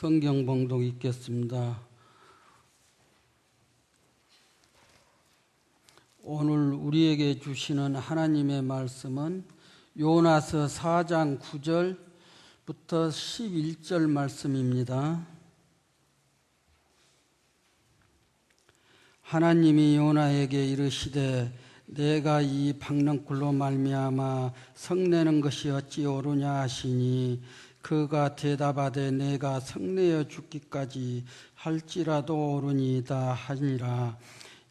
성경 봉독 읽겠습니다. 오늘 우리에게 주시는 하나님의 말씀은 요나서 4장 9절부터 11절 말씀입니다. 하나님이 요나에게 이르시되 내가 이 박넝쿨로 말미암아 성내는 것이 어찌 옳으냐 하시니 그가 대답하되 내가 성내어 죽기까지 할지라도 옳으니이다 하니라.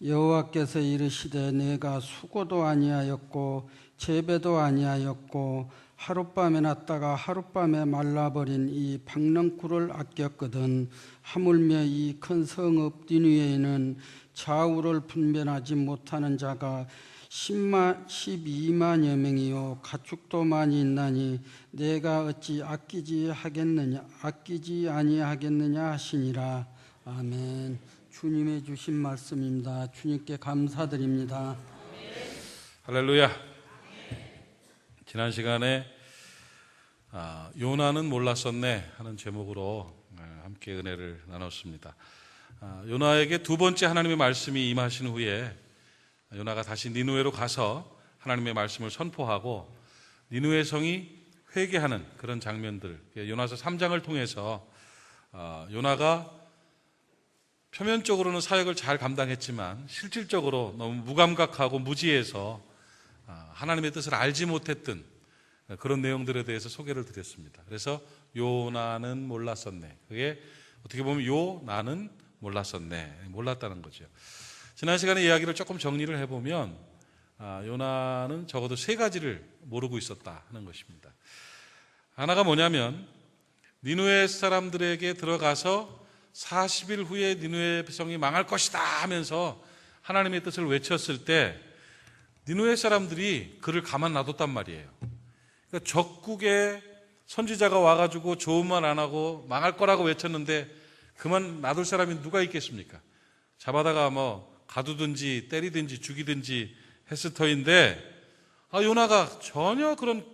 여호와께서 이르시되 내가 수고도 아니하였고 재배도 아니하였고 하룻밤에 났다가 하룻밤에 말라버린 이 박넝쿨을 아꼈거든. 하물며 이 큰 성읍 니느웨에는 좌우를 분별하지 못하는 자가 12만여 명이요 가축도 많이 있나니 내가 어찌 아끼지 아니하겠느냐 하시니라. 아멘. 주님의 주신 말씀입니다. 주님께 감사드립니다. 할렐루야. 지난 시간에 요나는 몰랐었네 하는 제목으로 함께 은혜를 나눴습니다. 요나에게 두 번째 하나님의 말씀이 임하신 후에 요나가 다시 니느웨로 가서 하나님의 말씀을 선포하고 니느웨 성이 회개하는 그런 장면들, 요나서 3장을 통해서 요나가 표면적으로는 사역을 잘 감당했지만 실질적으로 너무 무감각하고 무지해서 하나님의 뜻을 알지 못했던 그런 내용들에 대해서 소개를 드렸습니다. 그래서 요나는 몰랐었네. 그게 어떻게 보면 요나는 몰랐었네. 몰랐다는 거죠. 지난 시간에 이야기를 조금 정리를 해보면 요나는 적어도 세 가지를 모르고 있었다 하는 것입니다. 하나가 뭐냐면 니느웨 사람들에게 들어가서 40일 후에 니느웨 성이 망할 것이다 하면서 하나님의 뜻을 외쳤을 때 니느웨 사람들이 그를 가만 놔뒀단 말이에요. 그러니까 적국에 선지자가 와가지고 좋은 말 안 하고 망할 거라고 외쳤는데 그만 놔둘 사람이 누가 있겠습니까? 잡아다가 가두든지 때리든지 죽이든지 했을 터인데 요나가 전혀 그런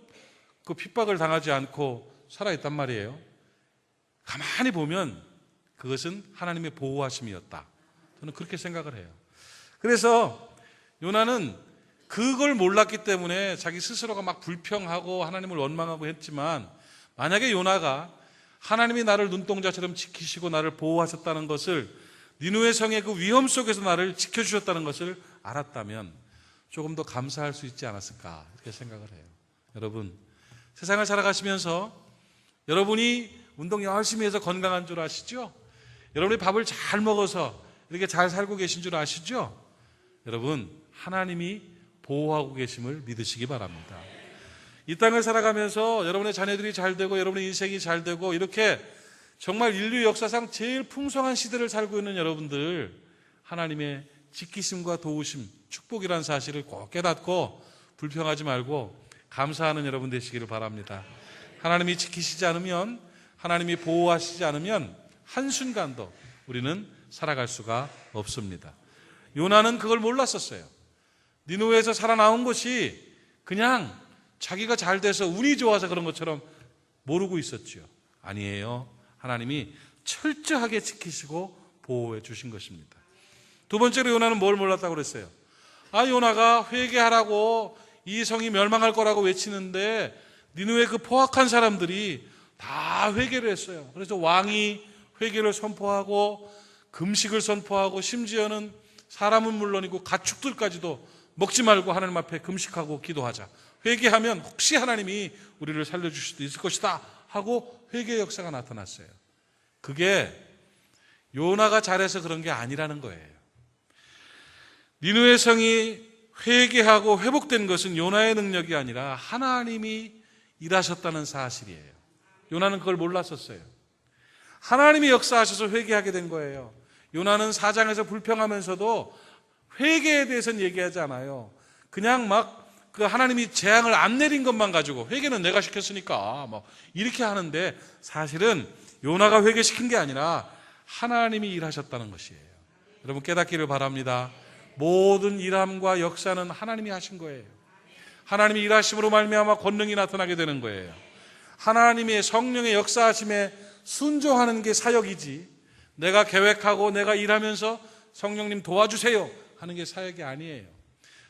그 핍박을 당하지 않고 살아있단 말이에요. 가만히 보면 그것은 하나님의 보호하심이었다. 저는 그렇게 생각을 해요. 그래서 요나는 그걸 몰랐기 때문에 자기 스스로가 막 불평하고 하나님을 원망하고 했지만 만약에 요나가 하나님이 나를 눈동자처럼 지키시고 나를 보호하셨다는 것을 니느웨 성의 그 위험 속에서 나를 지켜주셨다는 것을 알았다면 조금 더 감사할 수 있지 않았을까 이렇게 생각을 해요. 여러분, 세상을 살아가시면서 여러분이 운동 열심히 해서 건강한 줄 아시죠? 여러분이 밥을 잘 먹어서 이렇게 잘 살고 계신 줄 아시죠? 여러분, 하나님이 보호하고 계심을 믿으시기 바랍니다. 이 땅을 살아가면서 여러분의 자녀들이 잘 되고 여러분의 인생이 잘 되고 이렇게 정말 인류 역사상 제일 풍성한 시대를 살고 있는 여러분들, 하나님의 지키심과 도우심, 축복이라는 사실을 꼭 깨닫고 불평하지 말고 감사하는 여러분 되시기를 바랍니다. 하나님이 지키시지 않으면, 하나님이 보호하시지 않으면 한순간도 우리는 살아갈 수가 없습니다. 요나는 그걸 몰랐었어요. 니느웨에서 살아나온 것이 그냥 자기가 잘 돼서 운이 좋아서 그런 것처럼 모르고 있었죠. 아니에요. 하나님이 철저하게 지키시고 보호해 주신 것입니다. 두 번째로 요나는 뭘 몰랐다고 그랬어요? 요나가 회개하라고 이 성이 멸망할 거라고 외치는데 니느웨 그 포악한 사람들이 다 회개를 했어요. 그래서 왕이 회개를 선포하고 금식을 선포하고 심지어는 사람은 물론이고 가축들까지도 먹지 말고 하나님 앞에 금식하고 기도하자. 회개하면 혹시 하나님이 우리를 살려주실 수도 있을 것이다 하고 회개의 역사가 나타났어요. 그게 요나가 잘해서 그런 게 아니라는 거예요. 니느웨 성이 회개하고 회복된 것은 요나의 능력이 아니라 하나님이 일하셨다는 사실이에요. 요나는 그걸 몰랐었어요. 하나님이 역사하셔서 회개하게 된 거예요. 요나는 4장에서 불평하면서도 회개에 대해서는 얘기하지 않아요. 그냥 그 하나님이 재앙을 안 내린 것만 가지고 회개는 내가 시켰으니까 이렇게 하는데 사실은 요나가 회개시킨 게 아니라 하나님이 일하셨다는 것이에요. 여러분 깨닫기를 바랍니다. 모든 일함과 역사는 하나님이 하신 거예요. 하나님이 일하심으로 말미암아 권능이 나타나게 되는 거예요. 하나님의 성령의 역사하심에 순종하는 게 사역이지, 내가 계획하고 내가 일하면서 성령님 도와주세요 하는 게 사역이 아니에요.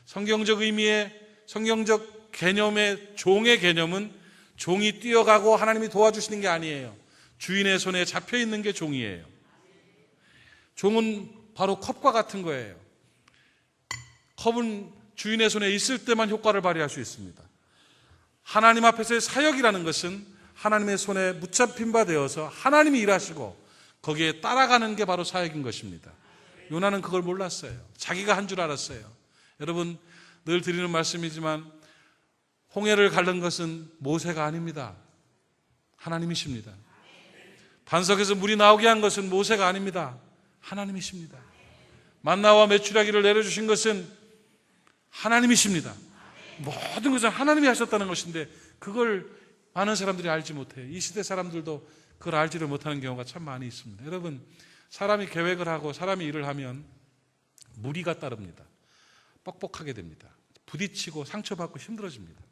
성경적 의미의, 성경적 개념의 종의 개념은 종이 뛰어가고 하나님이 도와주시는 게 아니에요. 주인의 손에 잡혀 있는 게 종이에요. 종은 바로 컵과 같은 거예요. 컵은 주인의 손에 있을 때만 효과를 발휘할 수 있습니다. 하나님 앞에서의 사역이라는 것은 하나님의 손에 붙잡힌 바 되어서 하나님이 일하시고 거기에 따라가는 게 바로 사역인 것입니다. 요나는 그걸 몰랐어요. 자기가 한 줄 알았어요. 여러분, 늘 드리는 말씀이지만 홍해를 가른 것은 모세가 아닙니다. 하나님이십니다. 반석에서 물이 나오게 한 것은 모세가 아닙니다. 하나님이십니다. 만나와 메추라기를 내려주신 것은 하나님이십니다. 모든 것은 하나님이 하셨다는 것인데 그걸 많은 사람들이 알지 못해요. 이 시대 사람들도 그걸 알지를 못하는 경우가 참 많이 있습니다. 여러분, 사람이 계획을 하고 사람이 일을 하면 무리가 따릅니다. 뻑뻑하게 됩니다. 부딪히고 상처받고 힘들어집니다.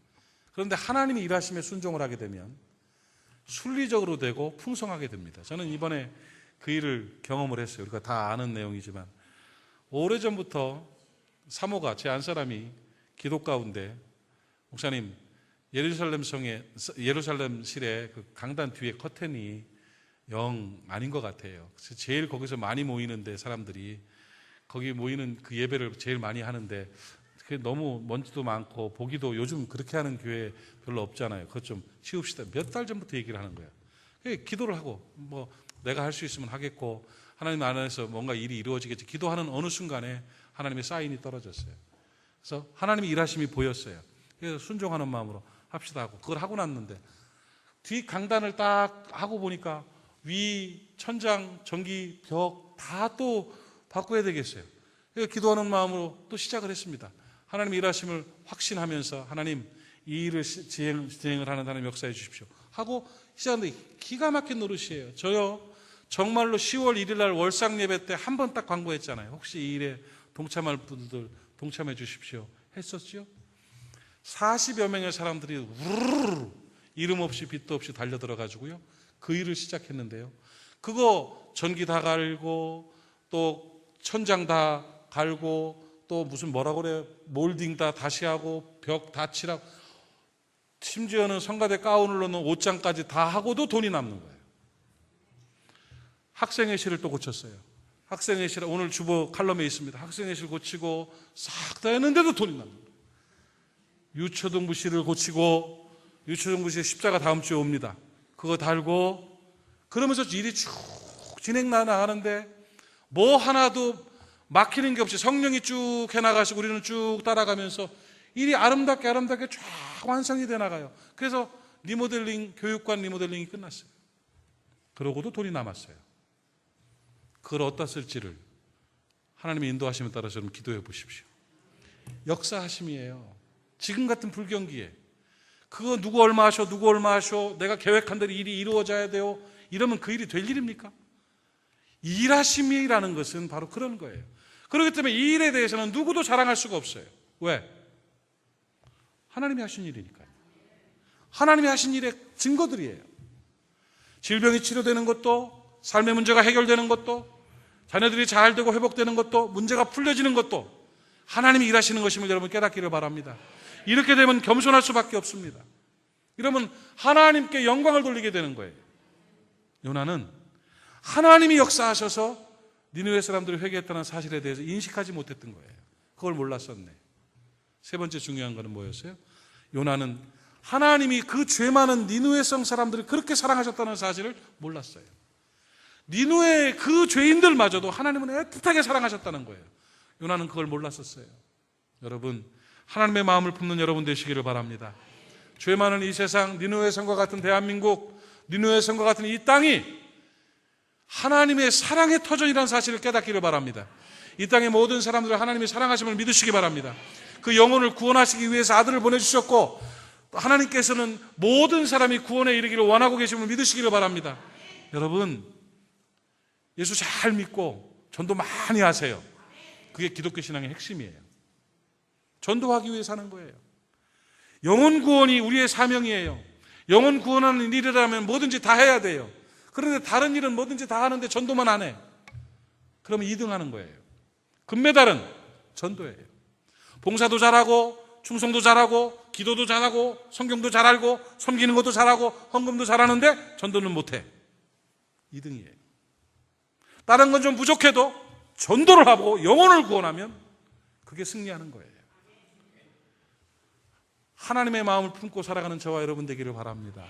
그런데 하나님이 일하심에 순종을 하게 되면 순리적으로 되고 풍성하게 됩니다. 저는 이번에 그 일을 경험을 했어요. 우리가 다 아는 내용이지만 오래전부터 사모가 제 안사람이 기도 가운데 목사님, 예루살렘실의 그 강단 뒤에 커튼이 영 아닌 것 같아요. 제일 거기서 많이 모이는데 사람들이 거기 모이는 그 예배를 제일 많이 하는데 그게 너무 먼지도 많고 보기도 요즘 그렇게 하는 교회 별로 없잖아요. 그것 좀 치웁시다. 몇 달 전부터 얘기를 하는 거예요. 기도를 하고 뭐 내가 할 수 있으면 하겠고 하나님 안에서 뭔가 일이 이루어지겠지. 기도하는 어느 순간에 하나님의 사인이 떨어졌어요. 그래서 하나님의 일하심이 보였어요. 그래서 순종하는 마음으로 합시다 하고 그걸 하고 났는데 뒤 강단을 딱 하고 보니까 위, 천장, 전기, 벽 다 또 바꿔야 되겠어요. 그래서 기도하는 마음으로 또 시작을 했습니다. 하나님 일하심을 확신하면서 하나님 이 일을 진행을 하는 하나님 역사해 주십시오 하고 시작하는데 기가 막힌 노릇이에요. 저요 정말로 10월 1일 날 월상 예배 때 한 번 딱 광고했잖아요. 혹시 이 일에 동참할 분들 동참해 주십시오 했었죠. 40여 명의 사람들이 우르르 이름 없이 빛도 없이 달려들어가지고요 그 일을 시작했는데요. 그거 전기 다 갈고 또 천장 다 갈고 또 무슨 뭐라고 그래요, 몰딩 다 다시 하고 벽 다 칠하고 심지어는 성가대 가운을 넣는 옷장까지 다 하고도 돈이 남는 거예요. 학생회실을 또 고쳤어요. 학생회실 오늘 주보 칼럼에 있습니다. 학생회실 고치고 싹 다 했는데도 돈이 남는 거예요. 유초등부실을 고치고 유초등부실 십자가 다음 주에 옵니다. 그거 달고 그러면서 일이 쭉 진행 나가는데 뭐 하나도 막히는 게 없이 성령이 쭉 해나가시고 우리는 쭉 따라가면서 일이 아름답게 쫙 완성이 돼 나가요. 그래서 리모델링, 교육관 리모델링이 끝났어요. 그러고도 돈이 남았어요. 그걸 어디다 쓸지를 하나님의 인도하심에 따라서 좀 기도해 보십시오. 역사하심이에요. 지금 같은 불경기에 그거 누구 얼마 하셔 내가 계획한 대로 일이 이루어져야 돼요 이러면 그 일이 될 일입니까? 일하심이라는 것은 바로 그런 거예요. 그렇기 때문에 이 일에 대해서는 누구도 자랑할 수가 없어요. 왜? 하나님이 하신 일이니까요. 하나님이 하신 일의 증거들이에요. 질병이 치료되는 것도, 삶의 문제가 해결되는 것도, 자녀들이 잘 되고 회복되는 것도, 문제가 풀려지는 것도 하나님이 일하시는 것임을 여러분 깨닫기를 바랍니다. 이렇게 되면 겸손할 수밖에 없습니다. 이러면 하나님께 영광을 돌리게 되는 거예요. 요나는 하나님이 역사하셔서 니느웨 사람들이 회개했다는 사실에 대해서 인식하지 못했던 거예요. 그걸 몰랐었네. 세 번째 중요한 거는 뭐였어요? 요나는 하나님이 그 죄 많은 니느웨 성 사람들을 그렇게 사랑하셨다는 사실을 몰랐어요. 니느웨 그 죄인들마저도 하나님은 애틋하게 사랑하셨다는 거예요. 요나는 그걸 몰랐었어요. 여러분, 하나님의 마음을 품는 여러분 되시기를 바랍니다. 죄 많은 이 세상, 니느웨 성과 같은 대한민국, 니느웨 성과 같은 이 땅이 하나님의 사랑의 터전이라는 사실을 깨닫기를 바랍니다. 이 땅의 모든 사람들을 하나님이 사랑하심을 믿으시기 바랍니다. 그 영혼을 구원하시기 위해서 아들을 보내주셨고 하나님께서는 모든 사람이 구원에 이르기를 원하고 계심을 믿으시기를 바랍니다. 여러분, 예수 잘 믿고 전도 많이 하세요. 그게 기독교 신앙의 핵심이에요. 전도하기 위해 사는 거예요. 영혼 구원이 우리의 사명이에요. 영혼 구원하는 일이라면 뭐든지 다 해야 돼요. 그런데 다른 일은 뭐든지 다 하는데 전도만 안 해. 그러면 2등 하는 거예요. 금메달은 전도예요. 봉사도 잘하고 충성도 잘하고 기도도 잘하고 성경도 잘 알고 섬기는 것도 잘하고 헌금도 잘하는데 전도는 못해. 2등이에요. 다른 건 좀 부족해도 전도를 하고 영혼을 구원하면 그게 승리하는 거예요. 하나님의 마음을 품고 살아가는 저와 여러분 되기를 바랍니다.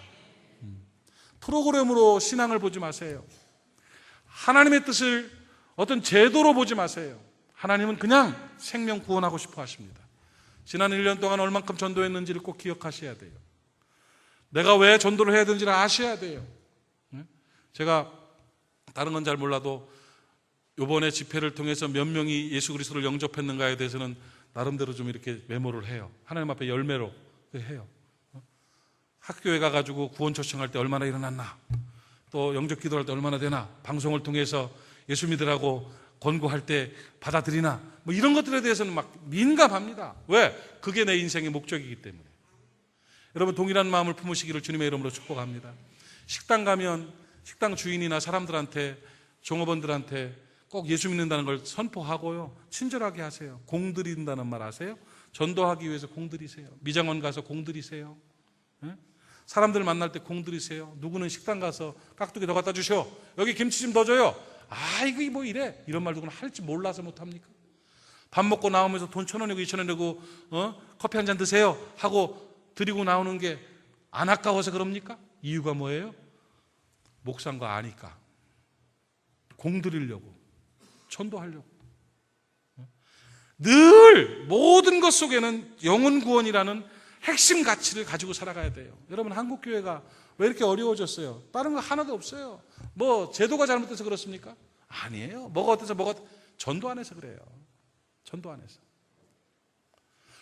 프로그램으로 신앙을 보지 마세요. 하나님의 뜻을 어떤 제도로 보지 마세요. 하나님은 그냥 생명 구원하고 싶어 하십니다. 지난 1년 동안 얼만큼 전도했는지를 꼭 기억하셔야 돼요. 내가 왜 전도를 해야 되는지를 아셔야 돼요. 제가 다른 건 잘 몰라도 이번에 집회를 통해서 몇 명이 예수 그리스도를 영접했는가에 대해서는 나름대로 좀 이렇게 메모를 해요. 하나님 앞에 열매로 해요. 학교에 가가지고 구원 초청할 때 얼마나 일어났나, 또 영접 기도할 때 얼마나 되나, 방송을 통해서 예수 믿으라고 권고할 때 받아들이나, 뭐 이런 것들에 대해서는 막 민감합니다. 왜? 그게 내 인생의 목적이기 때문에. 여러분 동일한 마음을 품으시기를 주님의 이름으로 축복합니다. 식당 가면 식당 주인이나 사람들한테, 종업원들한테 꼭 예수 믿는다는 걸 선포하고요, 친절하게 하세요. 공들인다는 말 아세요? 전도하기 위해서 공들이세요. 미장원 가서 공들이세요. 사람들 만날 때 공들이세요. 누구는 식당 가서 깍두기 더 갖다 주셔, 여기 김치 좀 더 줘요. 아, 이거 뭐 이래, 이런 말 누구는 할지 몰라서 못합니까? 밥 먹고 나오면서 돈 1,000원이고 2,000원 내고 커피 한 잔 드세요 하고 드리고 나오는 게 안 아까워서 그럽니까? 이유가 뭐예요? 목사인 거 아니까. 공들이려고, 전도하려고. 늘 모든 것 속에는 영혼 구원이라는 핵심 가치를 가지고 살아가야 돼요. 여러분 한국교회가 왜 이렇게 어려워졌어요? 다른 거 하나도 없어요. 뭐 제도가 잘못돼서 그렇습니까? 아니에요. 뭐가 어때서 전도 안 해서 그래요. 전도 안 해서.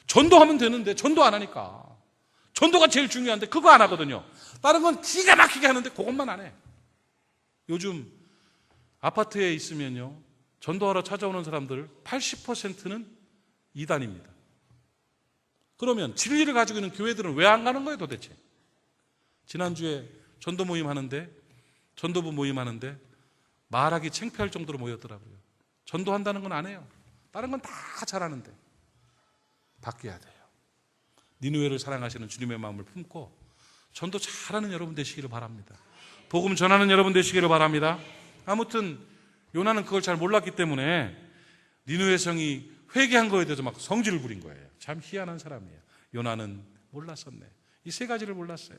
전도하면 되는데 전도 안 하니까. 전도가 제일 중요한데 그거 안 하거든요. 다른 건 기가 막히게 하는데 그것만 안 해. 요즘 아파트에 있으면요, 전도하러 찾아오는 사람들 80%는 이단입니다. 그러면 진리를 가지고 있는 교회들은 왜 안 가는 거예요 도대체? 지난주에 전도 모임 하는데, 전도부 모임 하는데 말하기 창피할 정도로 모였더라고요. 전도한다는 건 안 해요. 다른 건 다 잘하는데. 바뀌어야 돼요. 니느웨를 사랑하시는 주님의 마음을 품고 전도 잘하는 여러분 되시기를 바랍니다. 복음 전하는 여러분 되시기를 바랍니다. 아무튼 요나는 그걸 잘 몰랐기 때문에 니느웨 성이 회개한 거에 대해서 막 성질을 부린 거예요. 참 희한한 사람이에요. 요나는 몰랐었네. 이 세 가지를 몰랐어요.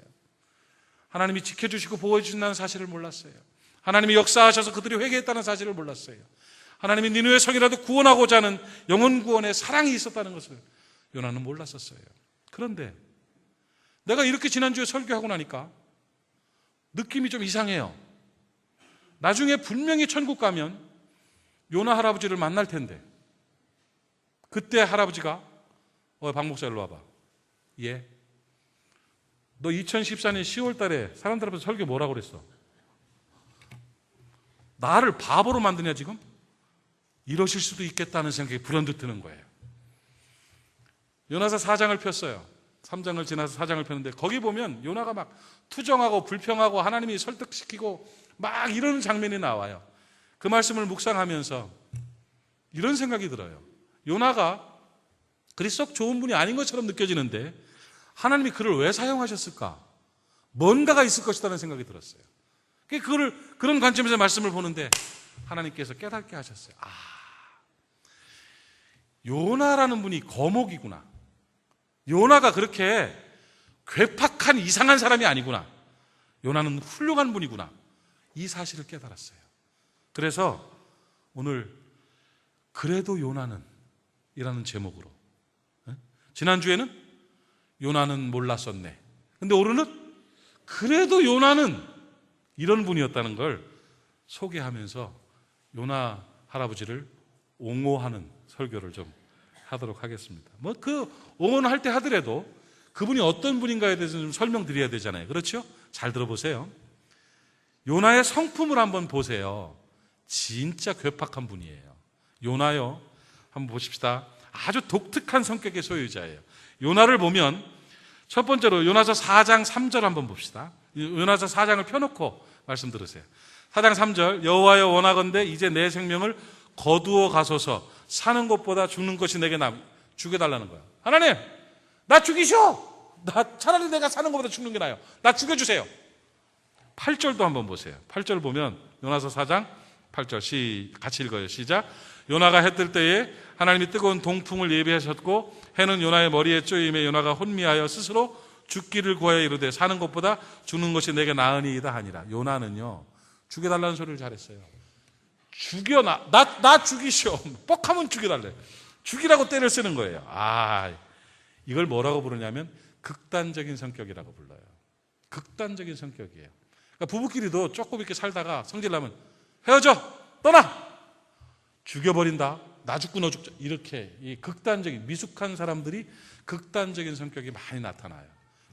하나님이 지켜주시고 보호해주신다는 사실을 몰랐어요. 하나님이 역사하셔서 그들이 회개했다는 사실을 몰랐어요. 하나님이 니느웨 성이라도 구원하고자 하는 영혼 구원의 사랑이 있었다는 것을 요나는 몰랐었어요. 그런데 내가 이렇게 지난주에 설교하고 나니까 느낌이 좀 이상해요. 나중에 분명히 천국 가면 요나 할아버지를 만날 텐데, 그때 할아버지가 박 목사 일로 와봐. 예. 너 2014년 10월 달에 사람들 앞에서 설교 뭐라고 그랬어? 나를 바보로 만드냐 지금? 이러실 수도 있겠다는 생각이 불현듯 드는 거예요. 요나서 4장을 폈어요. 3장을 지나서 4장을 폈는데 거기 보면 요나가 막 투정하고 불평하고 하나님이 설득시키고 막 이러는 장면이 나와요. 그 말씀을 묵상하면서 이런 생각이 들어요. 요나가 그리 썩 좋은 분이 아닌 것처럼 느껴지는데 하나님이 그를 왜 사용하셨을까? 뭔가가 있을 것이라는 생각이 들었어요. 그런 관점에서 말씀을 보는데 하나님께서 깨닫게 하셨어요. 아, 요나라는 분이 거목이구나. 요나가 그렇게 괴팍한 이상한 사람이 아니구나. 요나는 훌륭한 분이구나. 이 사실을 깨달았어요. 그래서 오늘 그래도 요나는 이라는 제목으로, 지난주에는 요나는 몰랐었네. 근데 오늘은 그래도 요나는 이런 분이었다는 걸 소개하면서 요나 할아버지를 옹호하는 설교를 좀 하도록 하겠습니다. 뭐 그 옹호할 때 하더라도 그분이 어떤 분인가에 대해서 좀 설명드려야 되잖아요. 그렇죠? 잘 들어보세요. 요나의 성품을 한번 보세요. 진짜 괴팍한 분이에요. 요나요, 한번 보십시다. 아주 독특한 성격의 소유자예요. 요나를 보면 첫 번째로 요나서 4장 3절 한번 봅시다. 요나서 4장을 펴놓고 말씀 들으세요. 4장 3절 여호와여 원하건대 이제 내 생명을 거두어 가소서. 사는 것보다 죽는 것이 내게 죽여달라는 거야. 하나님 나 죽이셔. 나 차라리 내가 사는 것보다 죽는 게 나아요. 나 죽여주세요. 8절도 한번 보세요. 8절 보면 요나서 4장 8절 같이 읽어요. 시작. 요나가 해 뜰 때에 하나님이 뜨거운 동풍을 예비하셨고 해는 요나의 머리에 쪼임에 요나가 혼미하여 스스로 죽기를 구하여 이르되 사는 것보다 죽는 것이 내게 나으니이다 하니라. 요나는요 죽여달라는 소리를 잘했어요. 죽여 나 죽이시오. 뻑하면 죽여달래. 죽이라고 때를 쓰는 거예요. 이걸 뭐라고 부르냐면 극단적인 성격이라고 불러요. 극단적인 성격이에요. 그러니까 부부끼리도 조금 이렇게 살다가 성질나면 헤어져, 떠나, 죽여버린다, 나 죽고 너 죽자, 이렇게 이 극단적인 미숙한 사람들이 극단적인 성격이 많이 나타나요.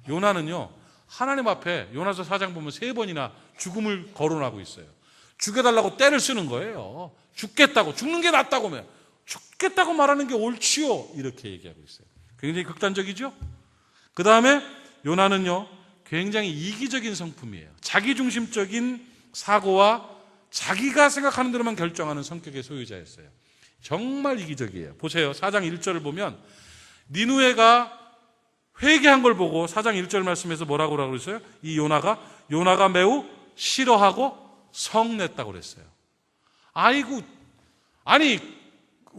요나는요 하나님 앞에 요나서 4장 보면 3번이나 죽음을 거론하고 있어요. 죽여달라고 때를 쓰는 거예요. 죽겠다고, 죽는 게 낫다고 하면 죽겠다고 말하는 게 옳지요, 이렇게 얘기하고 있어요. 굉장히 극단적이죠. 그 다음에 요나는요 굉장히 이기적인 성품이에요. 자기중심적인 사고와 자기가 생각하는 대로만 결정하는 성격의 소유자였어요. 정말 이기적이에요. 보세요. 4장 1절을 보면 니누에가 회개한 걸 보고 4장 1절 말씀에서 뭐라고 그랬어요? 이 요나가 매우 싫어하고 성냈다고 그랬어요. 아니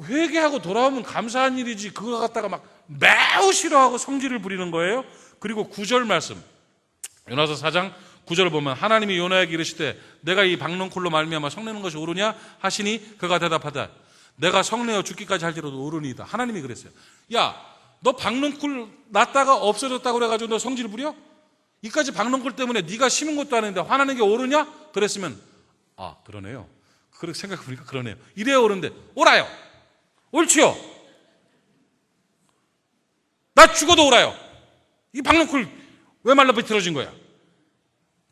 회개하고 돌아오면 감사한 일이지 그거 갖다가 막 매우 싫어하고 성질을 부리는 거예요. 그리고 9절 말씀 요나서 4장 9절을 보면 하나님이 요나에게 이르시되 내가 이 박넝쿨로 말미암아 성내는 것이 옳으냐 하시니 그가 대답하되 내가 성내어 죽기까지 할지라도 옳으니이다. 하나님이 그랬어요. 야, 너 박넝쿨 났다가 없어졌다고 그래가지고 너 성질 부려? 이까지 박넝쿨 때문에 네가 심은 것도 아닌데 화나는 게 옳으냐? 그랬으면 그러네요. 그렇게 생각해보니까 그러네요. 이래야 옳은데 옳아요. 옳지요. 나 죽어도 옳아요. 이 박넝쿨 왜 말라비틀어진 거야?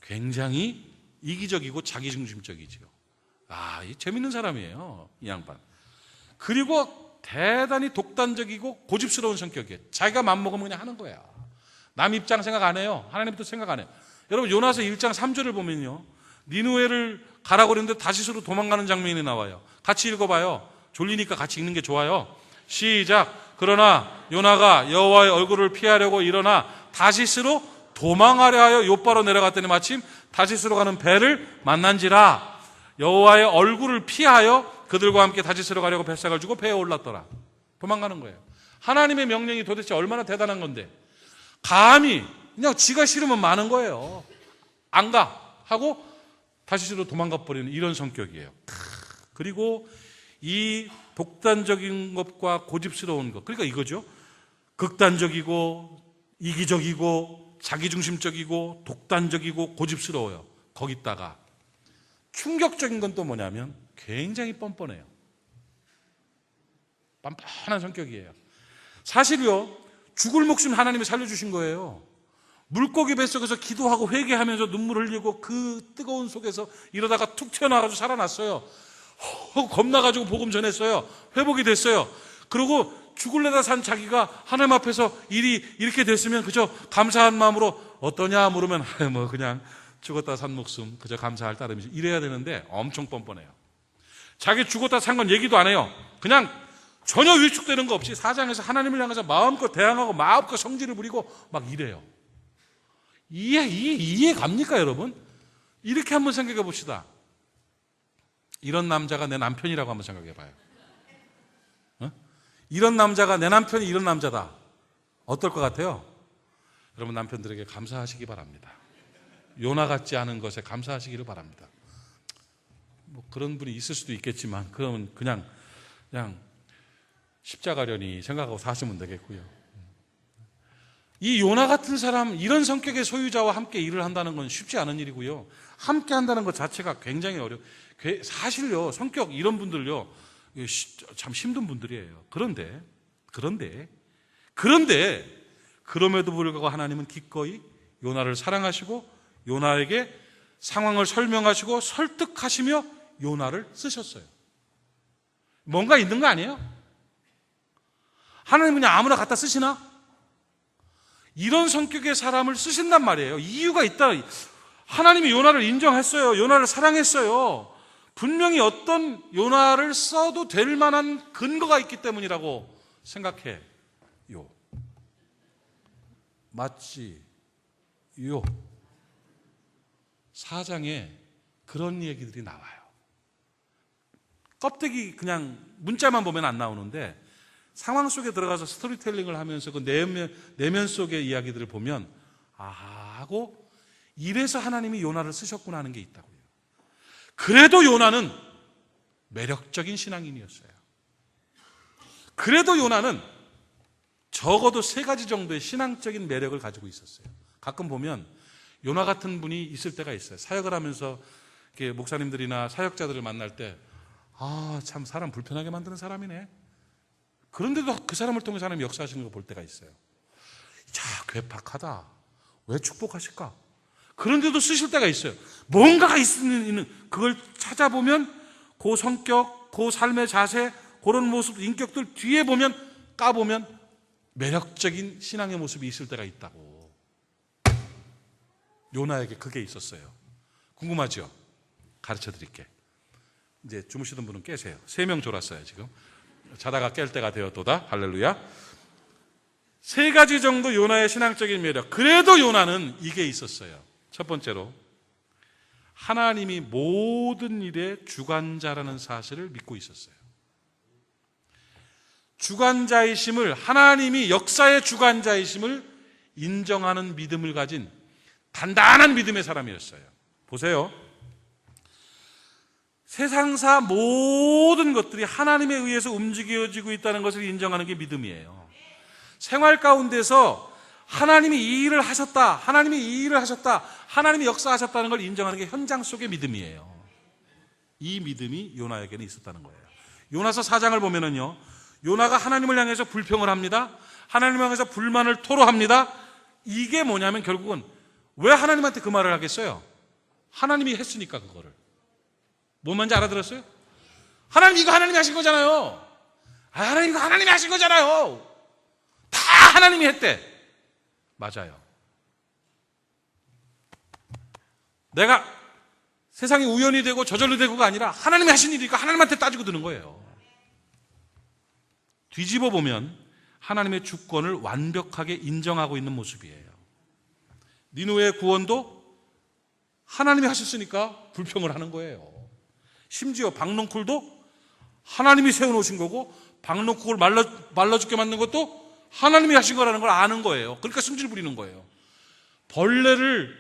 굉장히 이기적이고 자기중심적이죠. 이 재밌는 사람이에요, 이 양반. 그리고 대단히 독단적이고 고집스러운 성격이에요. 자기가 맘먹으면 그냥 하는 거야. 남 입장 생각 안 해요. 하나님도 생각 안 해요. 여러분 요나서 1장 3절을 보면요 니누에를 가라고 그랬는데 다시스로 도망가는 장면이 나와요. 같이 읽어봐요. 졸리니까 같이 읽는 게 좋아요. 시작. 그러나 요나가 여호와의 얼굴을 피하려고 일어나 다시스로 도망하려 하여 욥바로 내려갔더니 마침 다시스로 가는 배를 만난지라. 여호와의 얼굴을 피하여 그들과 함께 다시스로 가려고 뱃삭을 주고 배에 올랐더라. 도망가는 거예요. 하나님의 명령이 도대체 얼마나 대단한 건데 감히 그냥 지가 싫으면 마는 거예요. 안 가 하고 다시스로 도망가 버리는 이런 성격이에요. 그리고 이 독단적인 것과 고집스러운 것, 그러니까 이거죠. 극단적이고 이기적이고 자기중심적이고 독단적이고 고집스러워요. 거기다가 충격적인 건 또 뭐냐면 굉장히 뻔뻔해요. 뻔뻔한 성격이에요. 사실요 죽을 목숨 하나님이 살려주신 거예요. 물고기 뱃속에서 기도하고 회개하면서 눈물 흘리고 그 뜨거운 속에서 이러다가 툭 튀어나와가지고 살아났어요. 겁나가지고 복음 전했어요. 회복이 됐어요. 그리고 죽을래다 산 자기가 하나님 앞에서 일이 이렇게 됐으면 그저 감사한 마음으로 어떠냐 물으면 뭐 그냥 죽었다 산 목숨 그저 감사할 따름이지 이래야 되는데 엄청 뻔뻔해요. 자기 죽었다 산 건 얘기도 안 해요. 그냥 전혀 위축되는 거 없이 사장에서 하나님을 향해서 마음껏 대항하고 마음껏 성질을 부리고 막 이래요. 이해 갑니까 여러분? 이렇게 한번 생각해 봅시다. 이런 남자가 내 남편이라고 한번 생각해 봐요. 이런 남자가 내 남편이 이런 남자다. 어떨 것 같아요? 여러분 남편들에게 감사하시기 바랍니다. 요나 같지 않은 것에 감사하시기를 바랍니다. 뭐 그런 분이 있을 수도 있겠지만 그러면 그냥 십자가련이 생각하고 사시면 되겠고요. 이 요나 같은 사람, 이런 성격의 소유자와 함께 일을 한다는 건 쉽지 않은 일이고요. 함께 한다는 것 자체가 굉장히 어려워요. 사실요, 성격 이런 분들요, 참 힘든 분들이에요. 그런데 그럼에도 불구하고 하나님은 기꺼이 요나를 사랑하시고 요나에게 상황을 설명하시고 설득하시며 요나를 쓰셨어요. 뭔가 있는 거 아니에요? 하나님은 그냥 아무나 갖다 쓰시나? 이런 성격의 사람을 쓰신단 말이에요. 이유가 있다. 하나님이 요나를 인정했어요. 요나를 사랑했어요. 분명히 어떤 요나를 써도 될 만한 근거가 있기 때문이라고 생각해요. 맞지요. 4장에 그런 얘기들이 나와요. 껍데기 그냥 문자만 보면 안 나오는데 상황 속에 들어가서 스토리텔링을 하면서 그 내면 속의 이야기들을 보면 하고 이래서 하나님이 요나를 쓰셨구나 하는 게 있다고요. 그래도 요나는 매력적인 신앙인이었어요. 그래도 요나는 적어도 3가지 정도의 신앙적인 매력을 가지고 있었어요. 가끔 보면 요나 같은 분이 있을 때가 있어요. 사역을 하면서 이렇게 목사님들이나 사역자들을 만날 때 참 사람 불편하게 만드는 사람이네. 그런데도 그 사람을 통해서 하나님 역사하시는 걸 볼 때가 있어요. 자, 괴팍하다. 왜 축복하실까? 그런데도 쓰실 때가 있어요. 뭔가가 있는 그걸 찾아보면 그 성격, 그 삶의 자세, 그런 모습, 인격들 뒤에 보면 까보면 매력적인 신앙의 모습이 있을 때가 있다고. 요나에게 그게 있었어요. 궁금하죠? 가르쳐 드릴게. 이제 주무시던 분은 깨세요. 3명 졸았어요 지금. 자다가 깰 때가 되었도다. 할렐루야. 3가지 정도 요나의 신앙적인 매력. 그래도 요나는 이게 있었어요. 첫 번째로 하나님이 모든 일의 주관자라는 사실을 믿고 있었어요. 주관자이심을, 하나님이 역사의 주관자이심을 인정하는 믿음을 가진 단단한 믿음의 사람이었어요. 보세요. 세상사 모든 것들이 하나님에 의해서 움직여지고 있다는 것을 인정하는 게 믿음이에요. 생활 가운데서 하나님이 이 일을 하셨다, 하나님이 이 일을 하셨다, 하나님이 역사하셨다는 걸 인정하는 게 현장 속의 믿음이에요. 이 믿음이 요나에게는 있었다는 거예요. 요나서 4장을 보면은요, 요나가 하나님을 향해서 불평을 합니다. 하나님을 향해서 불만을 토로합니다. 이게 뭐냐면 결국은 왜 하나님한테 그 말을 하겠어요? 하나님이 했으니까 그거를. 뭔 말인지 알아들었어요? 하나님 이거 하나님이 하신 거잖아요. 하나님 이거 하나님이 하신 거잖아요. 다 하나님이 했대. 맞아요. 내가 세상이 우연이 되고 저절로 되고가 아니라 하나님이 하신 일이니까 하나님한테 따지고 드는 거예요. 뒤집어 보면 하나님의 주권을 완벽하게 인정하고 있는 모습이에요. 니느웨의 구원도 하나님이 하셨으니까 불평을 하는 거예요. 심지어 박농쿨도 하나님이 세워놓으신 거고 박농쿨을 말라 죽게 만든 것도 하나님이 하신 거라는 걸 아는 거예요. 그러니까 승질 부리는 거예요. 벌레를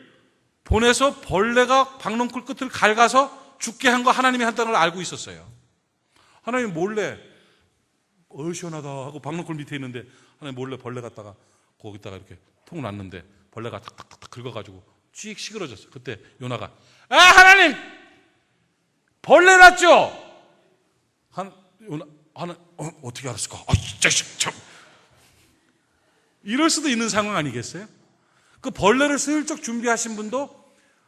보내서 벌레가 박농쿨 끝을 갉아서 죽게 한 거 하나님이 한다는 걸 알고 있었어요. 하나님 몰래 시원하다 하고 박농쿨 밑에 있는데 하나님 몰래 벌레 갖다가 거기다가 이렇게 통 놨는데 벌레가 탁탁탁 긁어가지고 쥐익 시끄러졌어요. 그때 요나가 하나님 벌레 났죠? 요나 어떻게 알았을까? 이 자식 참. 이럴 수도 있는 상황 아니겠어요? 그 벌레를 슬쩍 준비하신 분도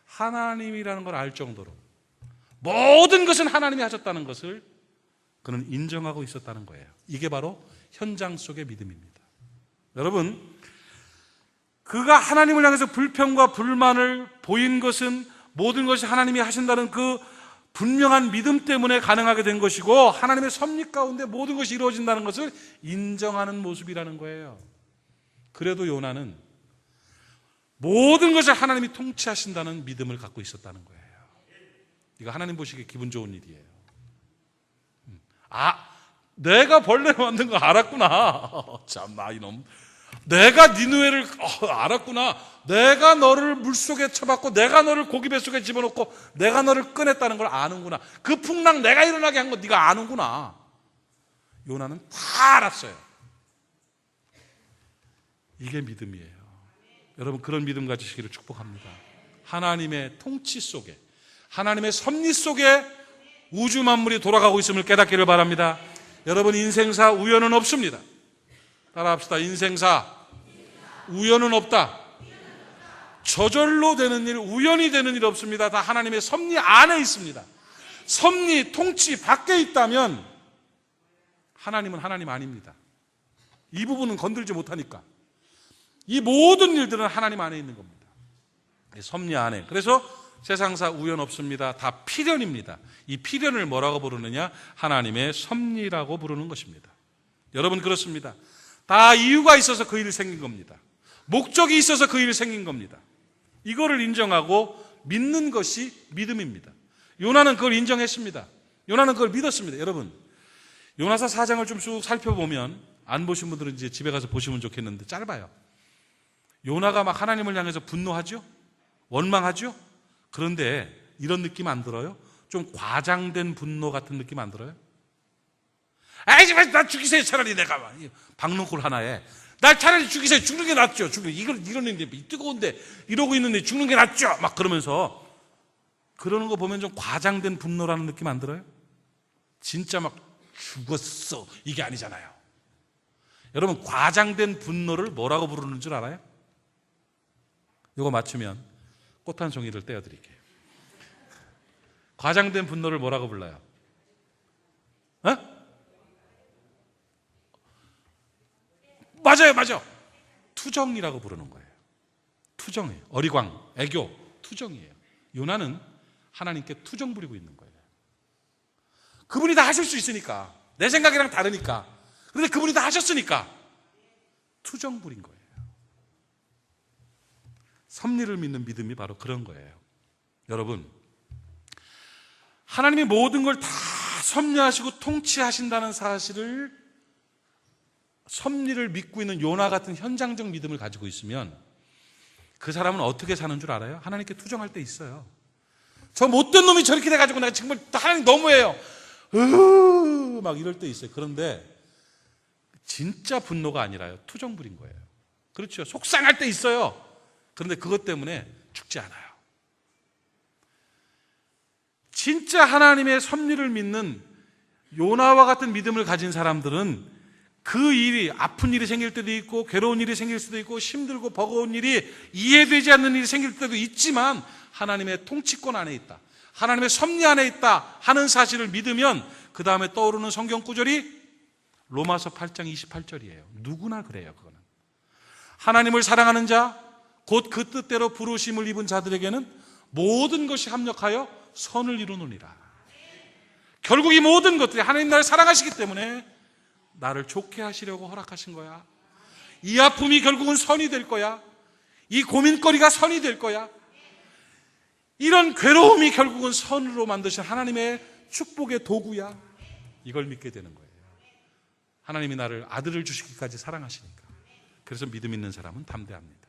하나님이라는 걸 알 정도로 모든 것은 하나님이 하셨다는 것을 그는 인정하고 있었다는 거예요. 이게 바로 현장 속의 믿음입니다. 여러분, 그가 하나님을 향해서 불평과 불만을 보인 것은 모든 것이 하나님이 하신다는 그 분명한 믿음 때문에 가능하게 된 것이고 하나님의 섭리 가운데 모든 것이 이루어진다는 것을 인정하는 모습이라는 거예요. 그래도 요나는 모든 것을 하나님이 통치하신다는 믿음을 갖고 있었다는 거예요. 이거 하나님 보시기에 기분 좋은 일이에요. 내가 벌레를 만든 거 알았구나. 참나 이놈. 내가 니느웨를 알았구나. 내가 너를 물속에 쳐박고 내가 너를 고기 뱃속에 집어넣고 내가 너를 꺼냈다는 걸 아는구나. 그 풍랑 내가 일어나게 한 거 네가 아는구나. 요나는 다 알았어요. 이게 믿음이에요. 여러분 그런 믿음 가지시기를 축복합니다. 하나님의 통치 속에 하나님의 섭리 속에 우주 만물이 돌아가고 있음을 깨닫기를 바랍니다. 여러분 인생사 우연은 없습니다. 따라합시다. 인생사 우연은 없다. 저절로 되는 일, 우연히 되는 일 없습니다. 다 하나님의 섭리 안에 있습니다. 섭리, 통치 밖에 있다면 하나님은 하나님 아닙니다. 이 부분은 건들지 못하니까 이 모든 일들은 하나님 안에 있는 겁니다. 섭리 안에. 그래서 세상사 우연 없습니다. 다 필연입니다. 이 필연을 뭐라고 부르느냐? 하나님의 섭리라고 부르는 것입니다. 여러분, 그렇습니다. 다 이유가 있어서 그 일이 생긴 겁니다. 목적이 있어서 그 일이 생긴 겁니다. 이거를 인정하고 믿는 것이 믿음입니다. 요나는 그걸 인정했습니다. 요나는 그걸 믿었습니다. 여러분, 요나서 4장을 좀 쭉 살펴보면, 안 보신 분들은 이제 집에 가서 보시면 좋겠는데 짧아요. 요나가 막 하나님을 향해서 분노하죠? 원망하죠? 그런데 이런 느낌 안 들어요? 좀 과장된 분노 같은 느낌 안 들어요? 아이, 나 죽이세요. 차라리 내가 박능골 하나에 날 차라리 죽이세요. 죽는 게 낫죠. 이러는데 뜨거운데 이러고 있는데 죽는 게 낫죠. 막 그러면서 그러는 거 보면 좀 과장된 분노라는 느낌 안 들어요? 진짜 막 죽었어 이게 아니잖아요. 여러분, 과장된 분노를 뭐라고 부르는 줄 알아요? 이거 맞추면 꽃 한 송이를 떼어드릴게요. 과장된 분노를 뭐라고 불러요? 맞아요. 투정이라고 부르는 거예요. 투정이에요. 어리광, 애교, 투정이에요. 요나는 하나님께 투정 부리고 있는 거예요. 그분이 다 하실 수 있으니까, 내 생각이랑 다르니까. 그런데 그분이 다 하셨으니까 투정 부린 거예요. 섭리를 믿는 믿음이 바로 그런 거예요. 여러분, 하나님이 모든 걸 다 섭리하시고 통치하신다는 사실을, 섭리를 믿고 있는 요나 같은 현장적 믿음을 가지고 있으면 그 사람은 어떻게 사는 줄 알아요? 하나님께 투정할 때 있어요. 저 못된 놈이 저렇게 돼가지고 내가 정말 하나님 너무해요. 막 이럴 때 있어요. 그런데 진짜 분노가 아니라요, 투정 부린 거예요. 그렇죠. 속상할 때 있어요. 그런데 그것 때문에 죽지 않아요. 진짜 하나님의 섭리를 믿는 요나와 같은 믿음을 가진 사람들은 그 일이, 아픈 일이 생길 때도 있고 괴로운 일이 생길 수도 있고 힘들고 버거운 일이, 이해되지 않는 일이 생길 때도 있지만 하나님의 통치권 안에 있다, 하나님의 섭리 안에 있다 하는 사실을 믿으면 그 다음에 떠오르는 성경 구절이 로마서 8장 28절이에요. 누구나 그래요. 그거는 하나님을 사랑하는 자, 곧 그 뜻대로 부르심을 입은 자들에게는 모든 것이 합력하여 선을 이루느니라. 결국 이 모든 것들이 하나님 나를 사랑하시기 때문에 나를 좋게 하시려고 허락하신 거야. 이 아픔이 결국은 선이 될 거야. 이 고민거리가 선이 될 거야. 이런 괴로움이 결국은 선으로 만드신 하나님의 축복의 도구야. 이걸 믿게 되는 거예요. 하나님이 나를 아들을 주시기까지 사랑하시니까. 그래서 믿음 있는 사람은 담대합니다.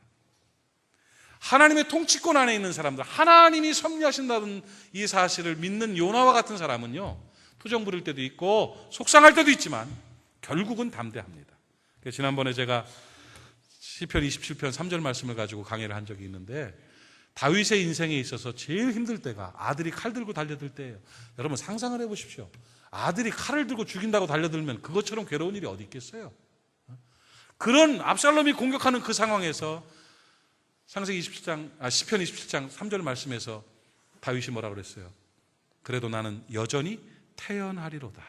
하나님의 통치권 안에 있는 사람들, 하나님이 섭리하신다는 이 사실을 믿는 요나와 같은 사람은요, 투정 부릴 때도 있고 속상할 때도 있지만 결국은 담대합니다. 지난번에 제가 시편 27편 3절 말씀을 가지고 강의를 한 적이 있는데, 다윗의 인생에 있어서 제일 힘들 때가 아들이 칼 들고 달려들 때예요. 여러분 상상을 해보십시오. 아들이 칼을 들고 죽인다고 달려들면 그것처럼 괴로운 일이 어디 있겠어요? 그런 압살롬이 공격하는 그 상황에서 시편 27장 3절 말씀에서 다윗이 뭐라고 그랬어요? 그래도 나는 여전히 태연하리로다.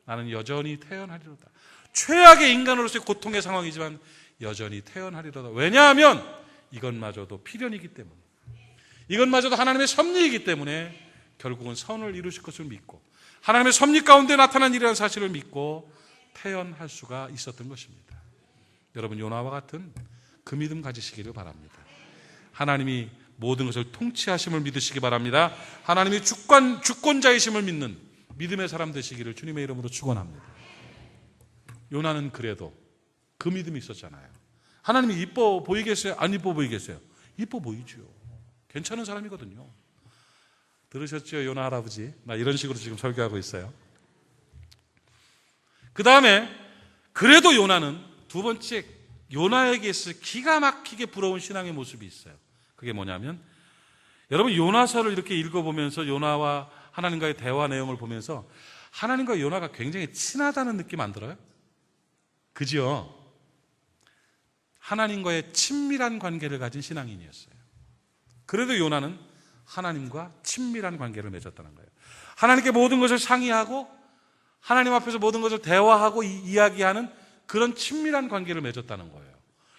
나는 여전히 태연하리로다. 최악의 인간으로서의 고통의 상황이지만 여전히 태연하리로다. 왜냐하면 이것마저도 필연이기 때문에, 이것마저도 하나님의 섭리이기 때문에 결국은 선을 이루실 것을 믿고 하나님의 섭리 가운데 나타난 일이라는 사실을 믿고 태연할 수가 있었던 것입니다. 여러분, 요나와 같은 그 믿음 가지시기를 바랍니다. 하나님이 모든 것을 통치하심을 믿으시기 바랍니다. 하나님이 주권자이심을 믿는 믿음의 사람 되시기를 주님의 이름으로 축원합니다. 요나는 그래도 그 믿음이 있었잖아요. 하나님이 이뻐 보이겠어요? 안 이뻐 보이겠어요? 이뻐 보이죠. 괜찮은 사람이거든요. 들으셨죠? 요나 할아버지. 나 이런 식으로 지금 설교하고 있어요. 그 다음에 그래도 요나는 두 번째, 요나에게 있어 기가 막히게 부러운 신앙의 모습이 있어요. 그게 뭐냐면, 여러분 요나서를 이렇게 읽어보면서 요나와 하나님과의 대화 내용을 보면서 하나님과 요나가 굉장히 친하다는 느낌 안 들어요? 그죠? 하나님과의 친밀한 관계를 가진 신앙인이었어요. 그래도 요나는 하나님과 친밀한 관계를 맺었다는 거예요. 하나님께 모든 것을 상의하고 하나님 앞에서 모든 것을 대화하고 이야기하는 그런 친밀한 관계를 맺었다는 거예요.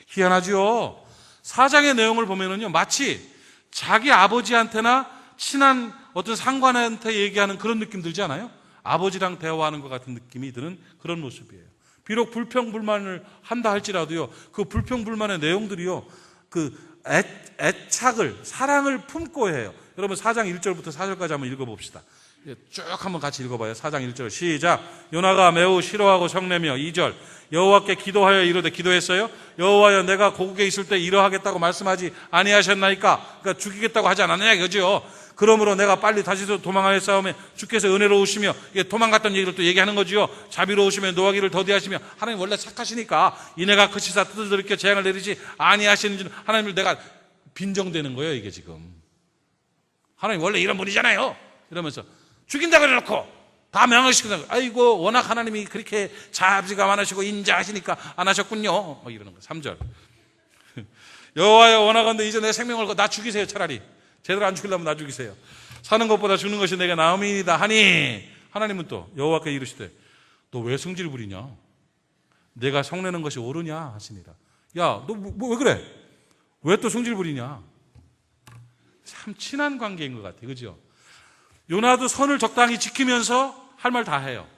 희한하죠? 4장의 내용을 보면은요, 마치 자기 아버지한테나 친한 어떤 상관한테 얘기하는 그런 느낌 들지 않아요? 아버지랑 대화하는 것 같은 느낌이 드는 그런 모습이에요. 비록 불평불만을 한다 할지라도요, 그 불평불만의 내용들이요, 그 애착을, 사랑을 품고 해요. 여러분 4장 1절부터 4절까지 한번 읽어봅시다. 쭉 한번 같이 읽어봐요. 4장 1절 시작. 요나가 매우 싫어하고 성내며 2절 여호와께 기도하여 이르되 기도했어요? 여호와여 내가 고국에 있을 때 이러하겠다고 말씀하지 아니하셨나이까? 그러니까 죽이겠다고 하지 않았느냐 이거죠. 그러므로 내가 빨리 다시서 도망하여 싸우며 주께서 은혜로우시며, 도망갔던 얘기를 또 얘기하는 거지요. 자비로우시며 노하기를 더디하시며, 하나님 원래 착하시니까 이내가 그치사 뜯어들이켜 재앙을 내리지 아니하시는 줄 하나님을 내가 빈정대는 거예요. 이게 지금 하나님 원래 이런 분이잖아요 이러면서 죽인다고 해놓고 다 명하시고, 아이고 워낙 하나님이 그렇게 자비가 많으시고 인자하시니까 안 하셨군요 이러는 거예요. 3절 여호와여 원하건대 이제 내 생명을 나 죽이세요. 차라리 제대로 안 죽이려면 나 죽이세요. 사는 것보다 죽는 것이 내게 나음이니이다 하니, 하나님은 또 여호와께 이르시되 너 왜 성질 부리냐? 내가 성내는 것이 옳으냐 하시니라. 야 너 왜 그래? 왜 또 성질 부리냐? 참 친한 관계인 것 같아요. 그죠? 요나도 선을 적당히 지키면서 할 말 다 해요.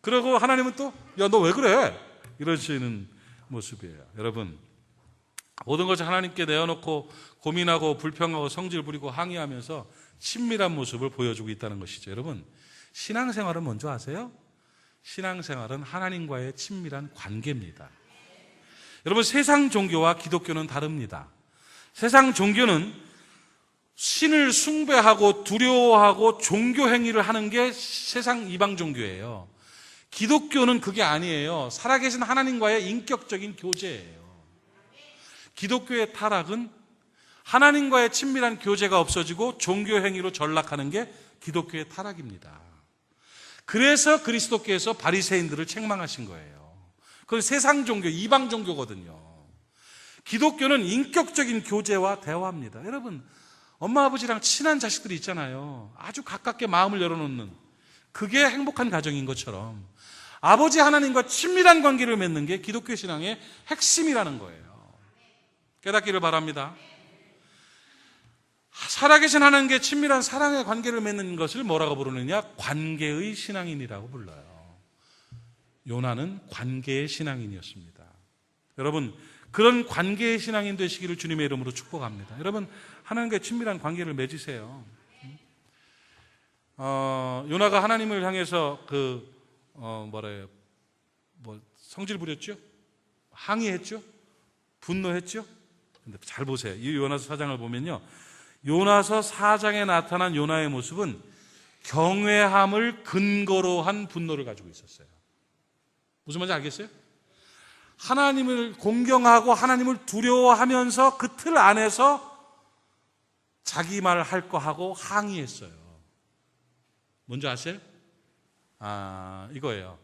그리고 하나님은 또 야 너 왜 그래? 이러시는 모습이에요. 여러분, 모든 것을 하나님께 내어놓고 고민하고 불평하고 성질 부리고 항의하면서 친밀한 모습을 보여주고 있다는 것이죠. 여러분, 신앙생활은 뭔지 아세요? 신앙생활은 하나님과의 친밀한 관계입니다. 여러분, 세상 종교와 기독교는 다릅니다. 세상 종교는 신을 숭배하고 두려워하고 종교 행위를 하는 게 세상 이방 종교예요. 기독교는 그게 아니에요. 살아계신 하나님과의 인격적인 교제예요. 기독교의 타락은 하나님과의 친밀한 교제가 없어지고 종교 행위로 전락하는 게 기독교의 타락입니다. 그래서 그리스도께서 바리새인들을 책망하신 거예요. 그건 세상 종교, 이방 종교거든요. 기독교는 인격적인 교제와 대화입니다. 여러분, 엄마 아버지랑 친한 자식들이 있잖아요. 아주 가깝게 마음을 열어놓는, 그게 행복한 가정인 것처럼 아버지 하나님과 친밀한 관계를 맺는 게 기독교 신앙의 핵심이라는 거예요. 깨닫기를 바랍니다. 살아계신 하나님께 친밀한 사랑의 관계를 맺는 것을 뭐라고 부르느냐? 관계의 신앙인이라고 불러요. 요나는 관계의 신앙인이었습니다. 여러분, 그런 관계의 신앙인 되시기를 주님의 이름으로 축복합니다. 여러분, 하나님과 친밀한 관계를 맺으세요. 요나가 하나님을 향해서 성질 부렸죠? 항의했죠? 분노했죠? 근데 잘 보세요. 이 요나서 4장을 보면요, 요나서 4장에 나타난 요나의 모습은 경외함을 근거로 한 분노를 가지고 있었어요. 무슨 말인지 알겠어요? 하나님을 공경하고 하나님을 두려워하면서 그 틀 안에서 자기 말 할 거 하고 항의했어요. 뭔지 아세요? 이거예요.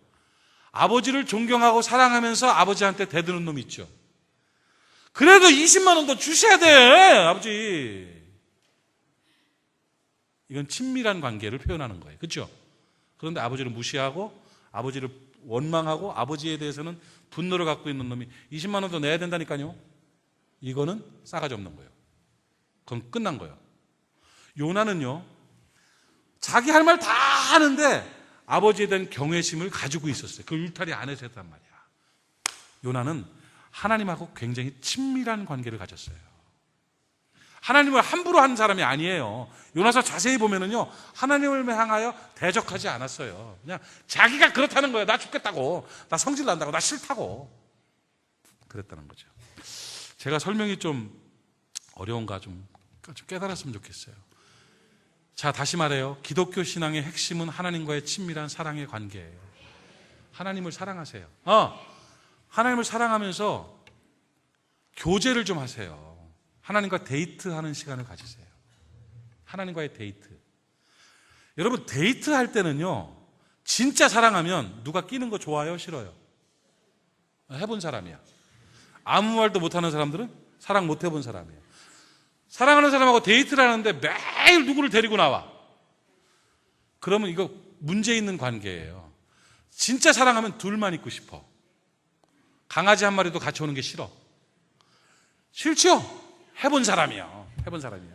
아버지를 존경하고 사랑하면서 아버지한테 대드는 놈 있죠. 그래도 20만 원 더 주셔야 돼, 아버지. 이건 친밀한 관계를 표현하는 거예요. 그렇죠? 그런데 아버지를 무시하고 아버지를 원망하고 아버지에 대해서는 분노를 갖고 있는 놈이 20만 원 더 내야 된다니까요. 이거는 싸가지 없는 거예요. 그건 끝난 거예요. 요나는요, 자기 할 말 다 하는데 아버지에 대한 경외심을 가지고 있었어요. 그 울타리 안에서 했단 말이야. 요나는 하나님하고 굉장히 친밀한 관계를 가졌어요. 하나님을 함부로 한 사람이 아니에요. 요나서 자세히 보면은요, 하나님을 향하여 대적하지 않았어요. 그냥 자기가 그렇다는 거예요. 나 죽겠다고, 나 성질 난다고, 나 싫다고 그랬다는 거죠. 제가 설명이 좀 어려운가 좀 깨달았으면 좋겠어요. 자, 다시 말해요. 기독교 신앙의 핵심은 하나님과의 친밀한 사랑의 관계예요. 하나님을 사랑하세요. 하나님을 사랑하면서 교제를 좀 하세요. 하나님과 데이트하는 시간을 가지세요. 하나님과의 데이트. 여러분, 데이트할 때는요, 진짜 사랑하면 누가 끼는 거 좋아요? 싫어요? 해본 사람이야. 아무 말도 못하는 사람들은 사랑 못 해본 사람이에요. 사랑하는 사람하고 데이트를 하는데 매일 누구를 데리고 나와. 그러면 이거 문제 있는 관계예요. 진짜 사랑하면 둘만 있고 싶어. 강아지 한 마리도 같이 오는 게 싫어. 싫죠? 해본 사람이요. 해본 사람이요.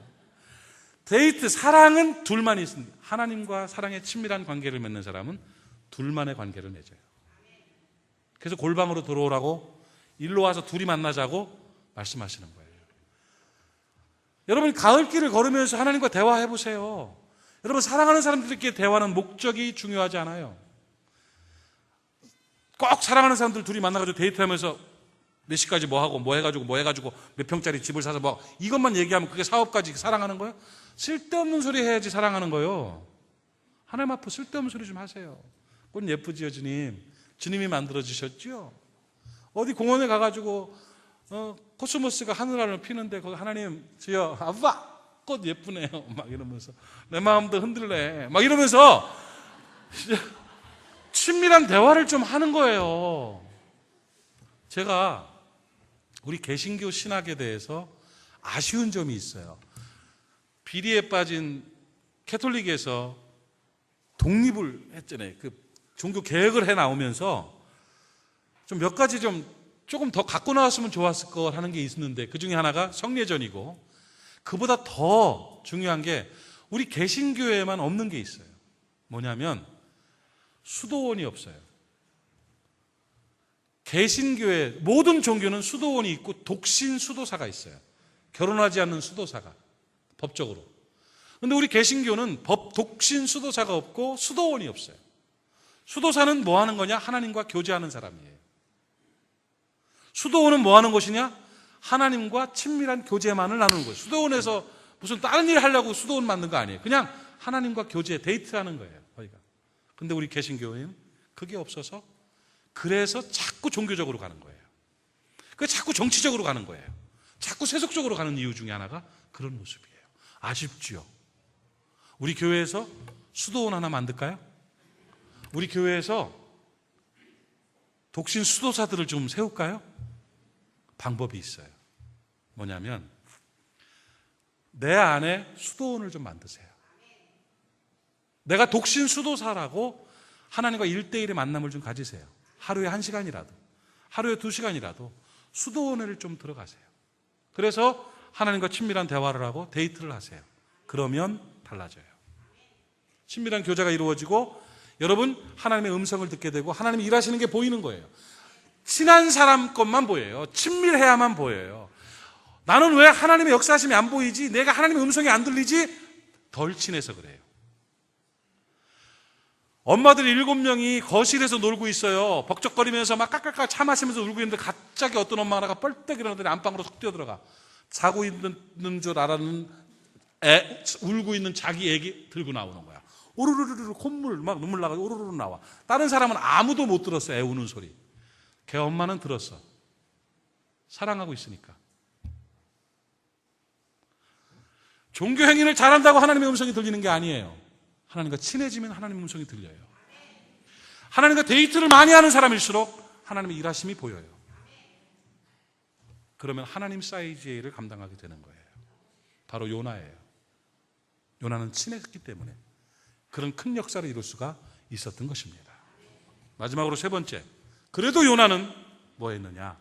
데이트, 사랑은 둘만이 있습니다. 하나님과 사랑의 친밀한 관계를 맺는 사람은 둘만의 관계를 맺어요. 그래서 골방으로 들어오라고, 일로 와서 둘이 만나자고 말씀하시는 거예요. 여러분, 가을길을 걸으면서 하나님과 대화해 보세요. 여러분, 사랑하는 사람들끼리 대화는 목적이 중요하지 않아요. 꼭 사랑하는 사람들 둘이 만나가지고 데이트하면서 몇 시까지 뭐 하고 뭐 해가지고 몇 평짜리 집을 사서 뭐 이것만 얘기하면 그게 사업까지 사랑하는 거예요? 쓸데없는 소리 해야지 사랑하는 거예요. 하나님 앞에 쓸데없는 소리 좀 하세요. 꽃 예쁘지요, 주님? 주님이 만들어 주셨죠? 어디 공원에 가가지고 코스모스가 하늘하늘 피는데 거기 하나님, 주여, 아빠 꽃 예쁘네요 막 이러면서 내 마음도 흔들래 막 이러면서 친밀한 대화를 좀 하는 거예요. 제가 우리 개신교 신학에 대해서 아쉬운 점이 있어요. 비리에 빠진 캐톨릭에서 독립을 했잖아요. 그 종교 개혁을 해 나오면서 좀 몇 가지 조금 더 갖고 나왔으면 좋았을 것 하는 게 있는데, 그 중에 하나가 성례전이고, 그보다 더 중요한 게 우리 개신교에만 없는 게 있어요. 뭐냐면 수도원이 없어요. 개신교의 모든 종교는 수도원이 있고 독신 수도사가 있어요. 결혼하지 않는 수도사가, 법적으로. 근데 우리 개신교는 독신 수도사가 없고 수도원이 없어요. 수도사는 뭐 하는 거냐? 하나님과 교제하는 사람이에요. 수도원은 뭐 하는 것이냐? 하나님과 친밀한 교제만을 나누는 거예요. 수도원에서 무슨 다른 일 하려고 수도원 만든 거 아니에요. 그냥 하나님과 교제, 데이트하는 거예요, 거기가. 근데 우리 개신교회는 그게 없어서, 그래서 자꾸 종교적으로 가는 거예요. 자꾸 정치적으로 가는 거예요. 자꾸 세속적으로 가는 이유 중에 하나가 그런 모습이에요. 아쉽지요. 우리 교회에서 수도원 하나 만들까요? 우리 교회에서 독신 수도사들을 좀 세울까요? 방법이 있어요. 뭐냐면 내 안에 수도원을 좀 만드세요. 내가 독신 수도사라고 하나님과 1대1의 만남을 좀 가지세요. 하루에 1시간이라도, 하루에 2시간이라도 수도원을 좀 들어가세요. 그래서 하나님과 친밀한 대화를 하고 데이트를 하세요. 그러면 달라져요. 친밀한 교제가 이루어지고 여러분 하나님의 음성을 듣게 되고 하나님이 일하시는 게 보이는 거예요. 친한 사람 것만 보여요. 친밀해야만 보여요. 나는 왜 하나님의 역사하심이 안 보이지? 내가 하나님의 음성이 안 들리지? 덜 친해서 그래요. 엄마들 7명이 거실에서 놀고 있어요. 벅적거리면서 막 깔깔깔 차 마시면서 울고 있는데 갑자기 어떤 엄마 하나가 뻘떡 일어나더니 안방으로 쏙 뛰어들어가. 자고 있는 줄 알았는 울고 있는 자기 애기 들고 나오는 거야. 오르르르르 콧물 막 눈물 나가지고 오르르르 나와. 다른 사람은 아무도 못 들었어, 애 우는 소리. 걔 엄마는 들었어. 사랑하고 있으니까. 종교 행위를 잘한다고 하나님의 음성이 들리는 게 아니에요. 하나님과 친해지면 하나님의 음성이 들려요. 하나님과 데이트를 많이 하는 사람일수록 하나님의 일하심이 보여요. 그러면 하나님 사이즈의 일을 감당하게 되는 거예요. 바로 요나예요. 요나는 친했기 때문에 그런 큰 역사를 이룰 수가 있었던 것입니다. 마지막으로 세 번째, 그래도 요나는 뭐 했느냐?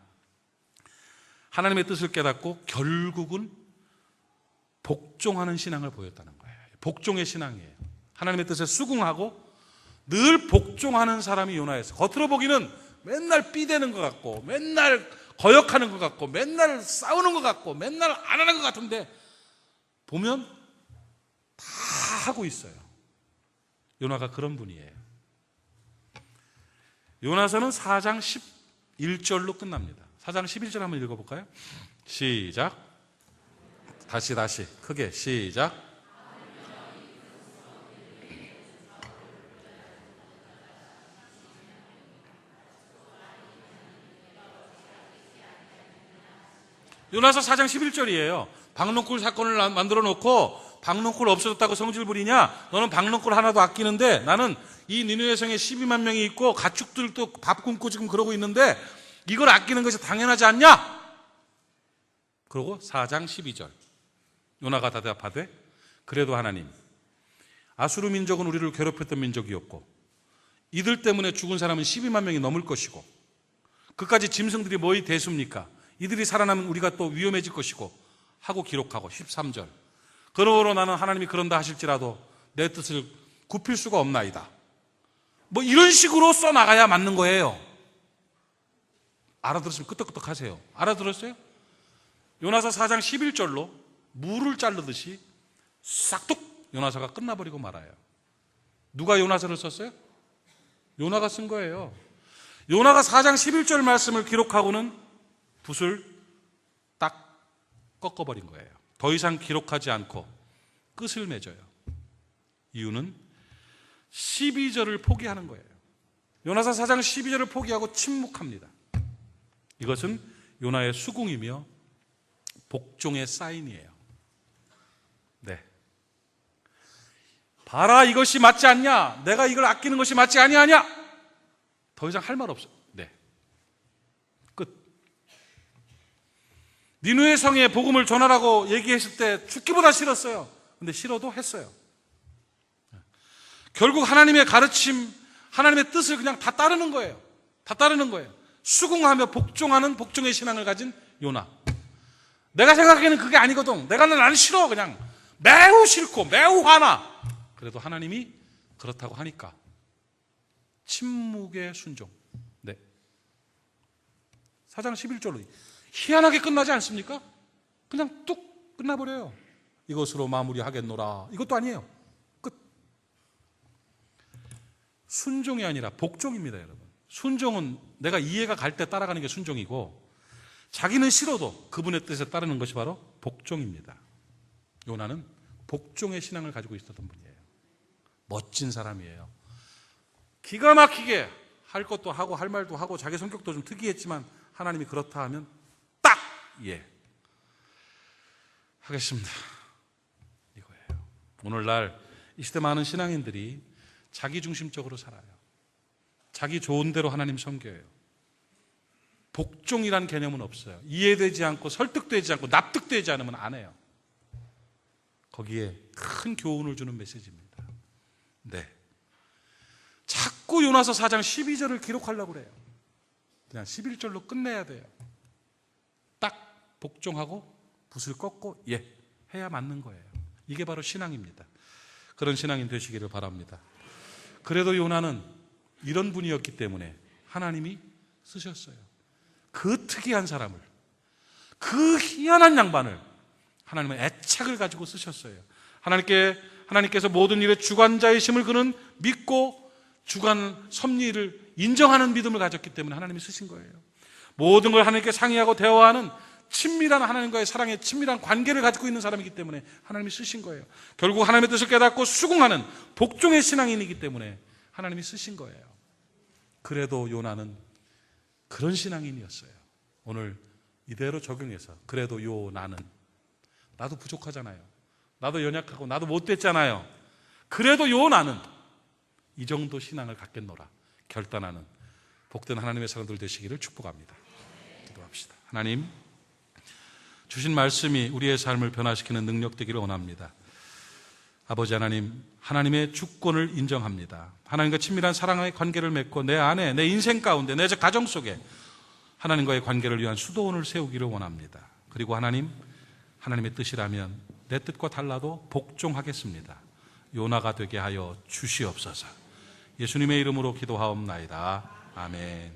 하나님의 뜻을 깨닫고 결국은 복종하는 신앙을 보였다는 거예요. 복종의 신앙이에요. 하나님의 뜻에 수긍하고 늘 복종하는 사람이 요나였어요. 겉으로 보기는 맨날 삐대는 것 같고 맨날 거역하는 것 같고 맨날 싸우는 것 같고 맨날 안 하는 것 같은데 보면 다 하고 있어요. 요나가 그런 분이에요. 요나서는 4장 11절로 끝납니다. 4장 11절 한번 읽어볼까요? 시작. 다시 크게 시작. 요나서 4장 11절이에요. 박농쿨 사건을 만들어 놓고 박농쿨 없어졌다고 성질 부리냐? 너는 박농쿨 하나도 아끼는데 나는 이 니느웨 성에 12만 명이 있고 가축들도 밥 굶고 지금 그러고 있는데 이걸 아끼는 것이 당연하지 않냐? 그리고 4장 12절 요나가 대답하되 그래도 하나님, 아수르 민족은 우리를 괴롭혔던 민족이었고 이들 때문에 죽은 사람은 12만 명이 넘을 것이고 그까지 짐승들이 뭐이 대수입니까? 이들이 살아나면 우리가 또 위험해질 것이고 하고 기록하고 13절 그러므로 나는 하나님이 그런다 하실지라도 내 뜻을 굽힐 수가 없나이다. 뭐 이런 식으로 써나가야 맞는 거예요. 알아들었으면 끄떡끄떡 하세요. 알아들었어요? 요나서 4장 11절로 물을 자르듯이 싹둑 요나서가 끝나버리고 말아요. 누가 요나서를 썼어요? 요나가 쓴 거예요. 요나가 4장 11절 말씀을 기록하고는 붓을 딱 꺾어버린 거예요. 더 이상 기록하지 않고 끝을 맺어요. 이유는 12절을 포기하는 거예요. 요나서 4장 12절을 포기하고 침묵합니다. 이것은 요나의 수긍이며 복종의 사인이에요. 네. 봐라, 이것이 맞지 않냐? 내가 이걸 아끼는 것이 맞지 아니하냐? 더 이상 할 말 없어. 네. 끝. 니느웨 성에 복음을 전하라고 얘기했을 때 죽기보다 싫었어요. 근데 싫어도 했어요. 결국 하나님의 가르침, 하나님의 뜻을 그냥 다 따르는 거예요. 다 따르는 거예요. 수긍하며 복종하는 복종의 신앙을 가진 요나. 내가 생각하기에는 그게 아니거든. 나는 싫어. 그냥 매우 싫고 매우 화나. 그래도 하나님이 그렇다고 하니까 침묵의 순종. 네. 4장 11절로 희한하게 끝나지 않습니까? 그냥 뚝 끝나버려요. 이것으로 마무리하겠노라. 이것도 아니에요. 끝. 순종이 아니라 복종입니다, 여러분. 순종은 내가 이해가 갈 때 따라가는 게 순종이고, 자기는 싫어도 그분의 뜻에 따르는 것이 바로 복종입니다. 요나는 복종의 신앙을 가지고 있었던 분이에요. 멋진 사람이에요. 기가 막히게 할 것도 하고 할 말도 하고 자기 성격도 좀 특이했지만 하나님이 그렇다 하면 딱 예 하겠습니다. 이거예요. 오늘날 이 시대 많은 신앙인들이 자기중심적으로 살아요. 자기 좋은 대로 하나님 섬겨요. 복종이라는 개념은 없어요. 이해되지 않고 설득되지 않고 납득되지 않으면 안 해요. 거기에 큰 교훈을 주는 메시지입니다. 네. 자꾸 요나서 4장 12절을 기록하려고 그래요. 그냥 11절로 끝내야 돼요. 딱 복종하고 붓을 꺾고 예 해야 맞는 거예요. 이게 바로 신앙입니다. 그런 신앙인 되시기를 바랍니다. 그래도 요나는 이런 분이었기 때문에 하나님이 쓰셨어요. 그 특이한 사람을, 그 희한한 양반을 하나님은 애착을 가지고 쓰셨어요. 하나님께서 모든 일의 주관자이심을 그는 믿고 주관 섭리를 인정하는 믿음을 가졌기 때문에 하나님이 쓰신 거예요. 모든 걸 하나님께 상의하고 대화하는 친밀한 하나님과의 사랑의 친밀한 관계를 가지고 있는 사람이기 때문에 하나님이 쓰신 거예요. 결국 하나님의 뜻을 깨닫고 수긍하는 복종의 신앙인이기 때문에 하나님이 쓰신 거예요. 그래도 요나는 그런 신앙인이었어요. 오늘 이대로 적용해서 그래도 요나는, 나도 부족하잖아요. 나도 연약하고 나도 못됐잖아요. 그래도 요나는 이 정도 신앙을 갖겠노라 결단하는 복된 하나님의 사람들 되시기를 축복합니다. 기도합시다. 하나님, 주신 말씀이 우리의 삶을 변화시키는 능력 되기를 원합니다. 아버지 하나님, 하나님의 주권을 인정합니다. 하나님과 친밀한 사랑의 관계를 맺고 내 안에, 내 인생 가운데, 내 가정 속에 하나님과의 관계를 위한 수도원을 세우기를 원합니다. 그리고 하나님의 뜻이라면 내 뜻과 달라도 복종하겠습니다. 요나가 되게 하여 주시옵소서. 예수님의 이름으로 기도하옵나이다. 아멘.